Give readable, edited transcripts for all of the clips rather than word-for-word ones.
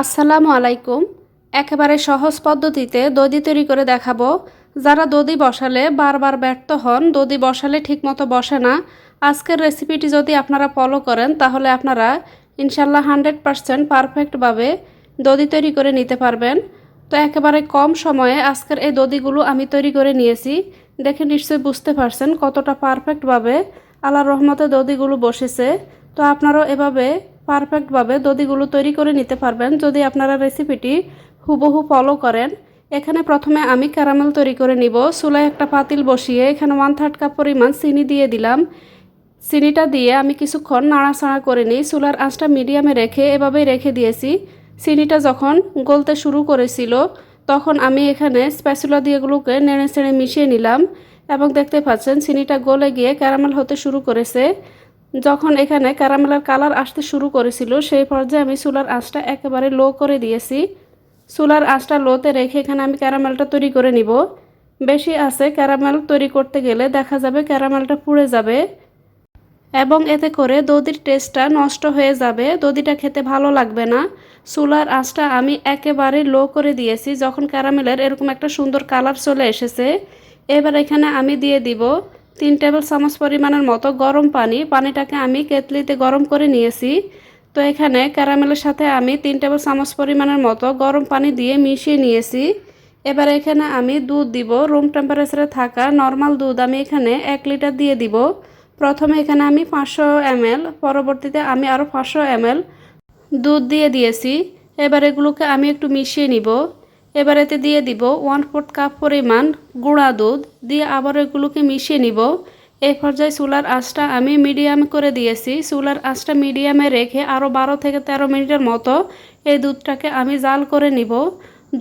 আসসালামু আলাইকুম। একেবারে সহজ পদ্ধতিতে দধি তৈরি করে দেখাবো। যারা দধি বসালে বারবার ব্যর্থ হন, দধি বসালে ঠিকমতো বসে না, আজকের রেসিপিটি যদি আপনারা ফলো করেন তাহলে আপনারা ইনশাল্লাহ 100% পারফেক্টভাবে দধি তৈরি করে নিতে পারবেন। তো একেবারে কম সময়ে আজকের এই দধিগুলো আমি তৈরি করে নিয়েছি। দেখে নিশ্চয়ই বুঝতে পারছেন কতটা পারফেক্টভাবে আল্লাহর রহমতে দধিগুলো বসেছে। তো আপনারাও এভাবে পারফেক্টভাবে দধিগুলো তৈরি করে নিতে পারবেন যদি আপনারা রেসিপিটি হুবহু ফলো করেন। এখানে প্রথমে আমি ক্যারামেল তৈরি করে নিব। চুলায় একটা পাতিল বসিয়ে এখানে 1/3 কাপ পরিমাণ চিনি দিয়ে দিলাম। চিনিটা দিয়ে আমি কিছুক্ষণ নাড়াচাড়া করে নিই। চুলার আঁচটা মিডিয়ামে রেখে এভাবেই রেখে দিয়েছি। চিনিটা যখন গলতে শুরু করেছিল তখন আমি এখানে স্প্যাচুলা দিয়ে এগুলোকে নেড়ে চেড়ে মিশিয়ে নিলাম এবং দেখতে পাচ্ছেন চিনিটা গলে গিয়ে ক্যারামেল হতে শুরু করেছে। যখন এখানে ক্যারামেলের কালার আসতে শুরু করেছিল সেই পর্যায়ে আমি চুলার আঁচটা একেবারে লো করে দিয়েছি। চুলার আঁচটা লোতে রেখে এখানে আমি ক্যারামেলটা তৈরি করে নিব। বেশি আঁচে ক্যারামেল তৈরি করতে গেলে দেখা যাবে ক্যারামেলটা পুড়ে যাবে এবং এতে করে দধির টেস্টটা নষ্ট হয়ে যাবে, দধিটা খেতে ভালো লাগবে না। চুলার আঁচটা আমি একেবারে লো করে দিয়েছি। যখন ক্যারামেলের এরকম একটা সুন্দর কালার চলে এসেছে, এবার এখানে আমি দিয়ে দিব 3 টেবিল চামচ পরিমাণের মতো গরম পানি। পানিটাকে আমি কেতলিতে গরম করে নিয়েছি। তো এখানে ক্যারামেলের সাথে আমি 3 টেবিল চামচ পরিমাণের মতো গরম পানি দিয়ে মিশিয়ে নিয়েছি। এবার এখানে আমি দুধ দিব। রুম টেম্পারেচারে থাকা নর্মাল দুধ আমি এখানে 1 লিটার দিয়ে দিব। প্রথমে এখানে আমি 500 ml, পরবর্তীতে আমি আরও 500 ml দুধ দিয়ে দিয়েছি। এবার এগুলোকে আমি একটু মিশিয়ে নিব। এবার এতে দিয়ে দিব 1/4 কাপ পরিমাণ গুঁড়া দুধ দিয়ে আবার এগুলোকে মিশিয়ে নিব। এই পর্যায়ে চুলার আঁচটা আমি মিডিয়াম করে দিয়েছি। চুলার আঁচটা মিডিয়ামে রেখে আরও 12 থেকে 13 মিনিটের মতো এই দুধটাকে আমি জাল করে নিব।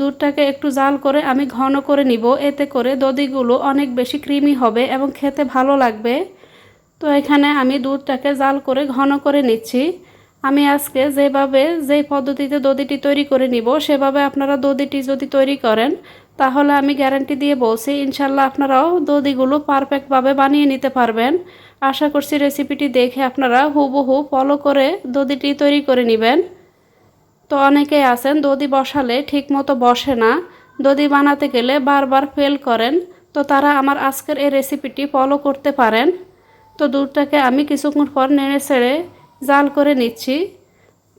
দুধটাকে একটু জাল করে আমি ঘন করে নিব। এতে করে দধিগুলো অনেক বেশি ক্রিমি হবে এবং খেতে ভালো লাগবে। তো এখানে আমি দুধটাকে জাল করে ঘন করে নিচ্ছি। আমি আজকে যেই পদ্ধতিতে দধিটি তৈরি করে নিব সেভাবে আপনারা দধিটি যদি তৈরি করেন তাহলে আমি গ্যারান্টি দিয়ে বলছি ইনশাল্লাহ আপনারাও দধিগুলো পারফেক্টভাবে বানিয়ে নিতে পারবেন। আশা করছি রেসিপিটি দেখে আপনারা হুবহু ফলো করে দধিটি তৈরি করে নেবেন। তো অনেকেই আছেন দধি বসালে ঠিকমতো বসে না, দধি বানাতে গেলে বারবার ফেল করেন। তো তারা আমার আজকের এই রেসিপিটি ফলো করতে পারেন। তো দুধটাকে আমি কিছুক্ষণ পর নেড়ে ছেড়ে জাল করে নিচ্ছি।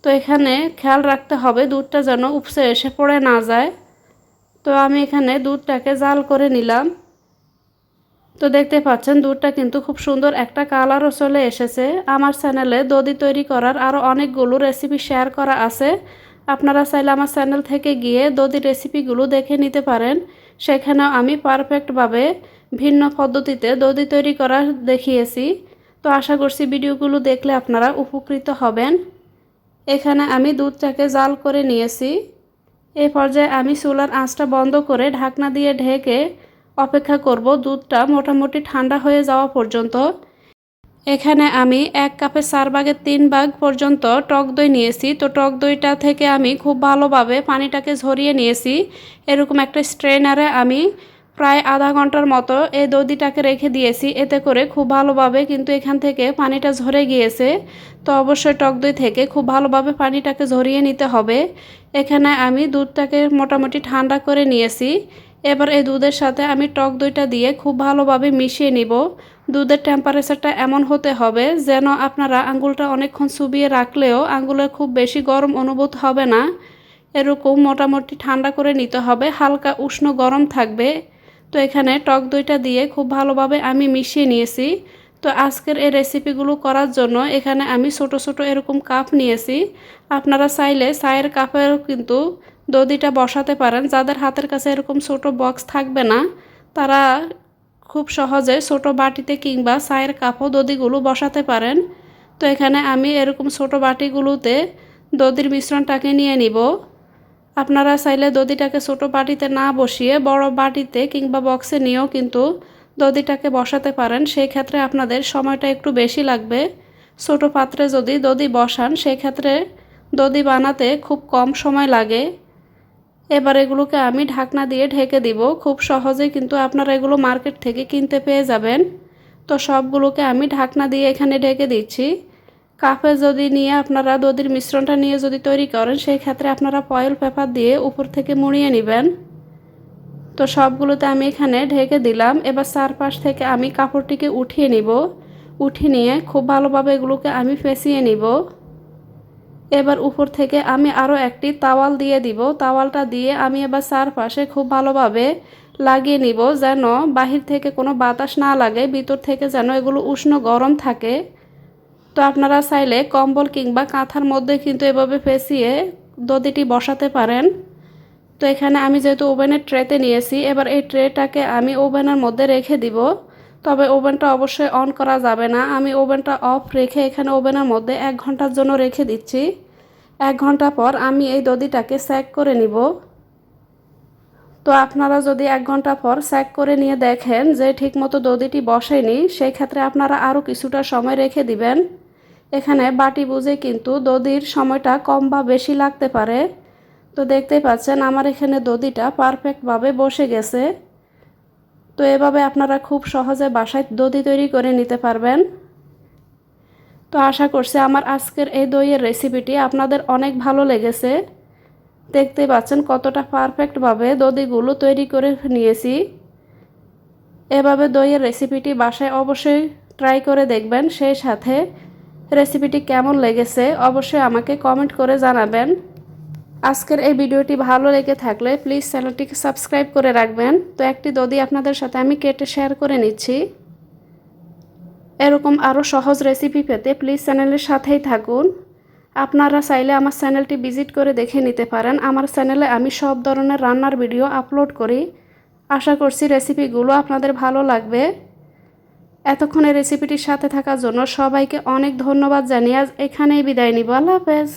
তো এখানে খেয়াল রাখতে হবে দুধটা যেন উপসে এসে পড়ে না যায়। তো আমি এখানে দুধটাকে জাল করে নিলাম। তো দেখতে পাচ্ছেন দুধটা কিন্তু খুব সুন্দর একটা কালারও চলে এসেছে। আমার চ্যানেলে দধি তৈরি করার আরও অনেকগুলো রেসিপি শেয়ার করা আছে। আপনারা চাইলে আমার চ্যানেল থেকে গিয়ে দধি রেসিপিগুলো দেখে নিতে পারেন। সেখানেও আমি পারফেক্টভাবে ভিন্ন পদ্ধতিতে দধি তৈরি করা দেখিয়েছি। তো আশা করছি ভিডিওগুলো দেখলে আপনারা উপকৃত হবেন। এখানে আমি দুধটাকে জাল করে নিয়েছি। এই পর্যায়ে আমি চুলার আঁচটা বন্ধ করে ঢাকনা দিয়ে ঢেকে অপেক্ষা করব দুধটা মোটামুটি ঠান্ডা হয়ে যাওয়া পর্যন্ত। এখানে আমি 1 কাপের 4 ভাগের 3 ভাগ পর্যন্ত টক দই নিয়েছি। তো টক দইটা থেকে আমি খুব ভালোভাবে পানিটাকে ঝরিয়ে নিয়েছি। এরকম একটা স্ট্রেনারে আমি প্রায় আধা ঘন্টার মতো এই দধিটাকে রেখে দিয়েছি। এতে করে খুব ভালোভাবে কিন্তু এখান থেকে পানিটা ঝরে গিয়েছে। তো অবশ্যই টক দই থেকে খুব ভালোভাবে পানিটাকে ঝরিয়ে নিতে হবে। এখানে আমি দুধটাকে মোটামুটি ঠান্ডা করে নিয়েছি। এবার এই দুধের সাথে আমি টক দইটা দিয়ে খুব ভালোভাবে মিশিয়ে নিব। দুধের টেম্পারেচারটা এমন হতে হবে যেন আপনারা আঙ্গুলটা অনেকক্ষণ চুবিয়ে রাখলেও আঙ্গুলে খুব বেশি গরম অনুভূত হবে না। এরকম মোটামুটি ঠান্ডা করে নিতে হবে, হালকা উষ্ণ গরম থাকবে। তো এখানে টক দইটা দিয়ে খুব ভালোভাবে আমি মিশিয়ে নিয়েছি। তো আজকের এই রেসিপিগুলো করার জন্য এখানে আমি ছোট ছোট এরকম কাপ নিয়েছি। আপনারা চাইলে চায়ের কাপেও কিন্তু দধিটা বসাতে পারেন। যাদের হাতের কাছে এরকম ছোট বক্স থাকবে না তারা খুব সহজে ছোট বাটিতে কিংবা চায়ের কাপও দধিগুলো বসাতে পারেন। তো এখানে আমি এরকম ছোট বাটিগুলোতে দধির মিশ্রণটাকে নিয়ে নিব। আপনারা চাইলে দধিটাকে ছোট বাটিতে না বসিয়ে বড় বাটিতে কিংবা বক্সে নিয়েও কিন্তু দধিটাকে বসাতে পারেন। সেই ক্ষেত্রে আপনাদের সময়টা একটু বেশি লাগবে। ছোট পাত্রে যদি দধি বসান সেক্ষেত্রে দধি বানাতে খুব কম সময় লাগে। এবার এগুলোকে আমি ঢাকনা দিয়ে ঢেকে দিব। খুব সহজেই কিন্তু আপনারা এগুলো মার্কেট থেকে কিনতে পেয়ে যাবেন। তো সবগুলোকে আমি ঢাকনা দিয়ে এখানে ঢেকে দিচ্ছি। কাপে যদি নিয়ে আপনারা দধির মিশ্রণটা নিয়ে যদি তৈরি করেন সেই ক্ষেত্রে আপনারা ফয়েল পেপার দিয়ে উপর থেকে মুড়িয়ে নেবেন। তো সবগুলোতে আমি এখানে ঢেকে দিলাম। এবার চারপাশ থেকে আমি কাপড়টিকে উঠিয়ে নিব। উঠিয়ে নিয়ে খুব ভালোভাবে এগুলোকে আমি ফেঁসিয়ে নিব। এবার উপর থেকে আমি আরও একটি তাওয়াল দিয়ে দিব। তাওয়ালটা দিয়ে আমি এবার চারপাশে খুব ভালোভাবে লাগিয়ে নিব, যেন বাহির থেকে কোনো বাতাস না লাগে, ভিতর থেকে যেন এগুলো উষ্ণ গরম থাকে। তো আপনারা চাইলে কম্বল কিংবা কাঁথার মধ্যে কিন্তু এভাবে ফেঁসিয়ে দধিটি বসাতে পারেন। তো এখানে আমি যেহেতু ওভেনের ট্রেতে নিয়েছি, এবার এই ট্রেটাকে আমি ওভেনের মধ্যে রেখে দিব। তবে ওভেনটা অবশ্যই অন করা যাবে না। আমি ওভেনটা অফ রেখে এখানে ওভেনের মধ্যে 1 ঘন্টার জন্য রেখে দিচ্ছি। 1 ঘন্টা পর আমি এই দধিটাকে সেক করে নিব। তো আপনারা যদি 1 ঘন্টা পর সেক করে নিয়ে দেখেন যে ঠিকমতো দধিটি বসেনি, সেই ক্ষেত্রে আপনারা আরও কিছুটা সময় রেখে দিবেন। এখানে বাটি বুঝে কিন্তু দধির সময়টা কম বা বেশি লাগতে পারে। তো দেখতেই পাচ্ছেন আমার এখানে দধিটা পারফেক্টভাবে বসে গেছে। তো এভাবে আপনারা খুব সহজে বাসায় দধি তৈরি করে নিতে পারবেন। তো আশা করছি আমার আজকের এই দইয়ের রেসিপিটি আপনাদের অনেক ভালো লেগেছে। দেখতেই পাচ্ছেন কতটা পারফেক্টভাবে দধিগুলো তৈরি করে নিয়েছি। এভাবে দইয়ের রেসিপিটি বাসায় অবশ্যই ট্রাই করে দেখবেন। সেই সাথে রেসিপিটি কেমন লেগেছে অবশ্যই আমাকে কমেন্ট করে জানাবেন। আজকের এই ভিডিওটি ভালো লেগে থাকলে প্লিজ চ্যানেলটিকে সাবস্ক্রাইব করে রাখবেন। তো একটি দধি আপনাদের সাথে আমি কেটে শেয়ার করে নিচ্ছি। এরকম আরও সহজ রেসিপি পেতে প্লিজ চ্যানেলের সাথেই থাকুন। আপনারা চাইলে আমার চ্যানেলটি ভিজিট করে দেখে নিতে পারেন। আমার চ্যানেলে আমি সব ধরনের রান্নার ভিডিও আপলোড করি। আশা করছি রেসিপিগুলো আপনাদের ভালো লাগবে। এতক্ষণ এই রেসিপিটির সাথে থাকার জন্য সবাইকে অনেক ধন্যবাদ জানিয়ে আজ এখানেই বিদায় নিব। আল্লাহ হাফেজ।